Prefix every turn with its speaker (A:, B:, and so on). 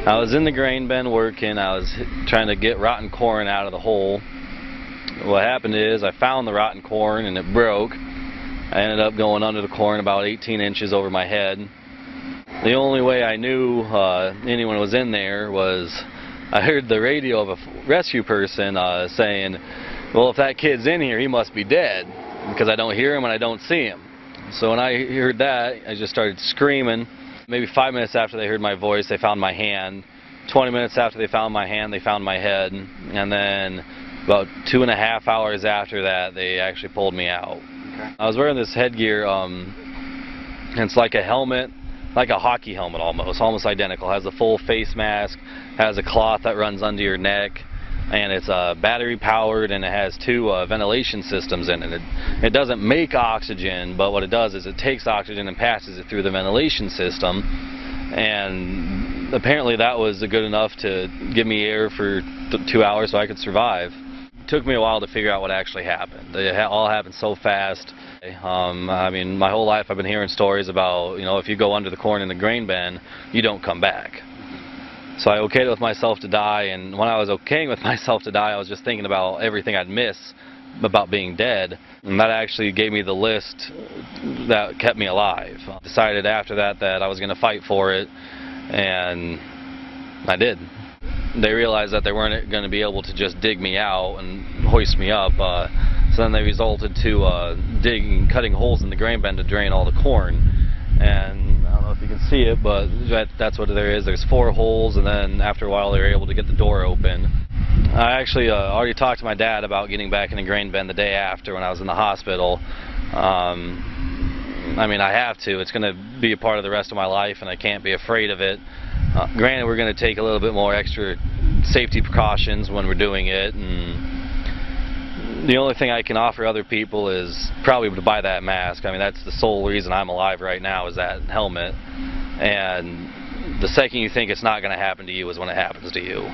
A: I was in the grain bin working. I was trying to get rotten corn out of the hole. What happened is I found the rotten corn and it broke. I ended up going under the corn about 18 inches over my head. The only way I knew anyone was in there was I heard the radio of a rescue person saying, well, if that kid's in here, he must be dead, because I don't hear him and I don't see him. So when I heard that, I just started screaming. Maybe 5 minutes after they heard my voice, they found my hand. 20 minutes after they found my hand, they found my head. And then about 2.5 hours after that, they actually pulled me out. Okay. I was wearing this headgear, and it's like a helmet, like a hockey helmet almost identical. It has a full face mask, has a cloth that runs under your neck, and it's battery powered, and it has 2 ventilation systems in it. It doesn't make oxygen, but what it does is it takes oxygen and passes it through the ventilation system, and apparently that was good enough to give me air for 2 hours so I could survive. It took me a while to figure out what actually happened. It all happened so fast. I mean, my whole life I've been hearing stories about, you know, if you go under the corn in the grain bin, you don't come back. So I okayed it with myself to die, and when I was okaying with myself to die, I was just thinking about everything I'd miss about being dead, and that actually gave me the list that kept me alive. I decided after that that I was going to fight for it, and I did. They realized that they weren't going to be able to just dig me out and hoist me up, so then they resorted to cutting holes in the grain bin to drain all the corn. And I don't know if you can see it, but that's what there is. There's 4 holes, and then after a while they were able to get the door open. I actually already talked to my dad about getting back in the grain bin the day after when I was in the hospital. I mean, I have to. It's going to be a part of the rest of my life, and I can't be afraid of it. Granted, we're going to take a little bit more extra safety precautions when we're doing it, and the only thing I can offer other people is probably to buy that mask. I mean, that's the sole reason I'm alive right now, is that helmet. And the second you think it's not going to happen to you is when it happens to you.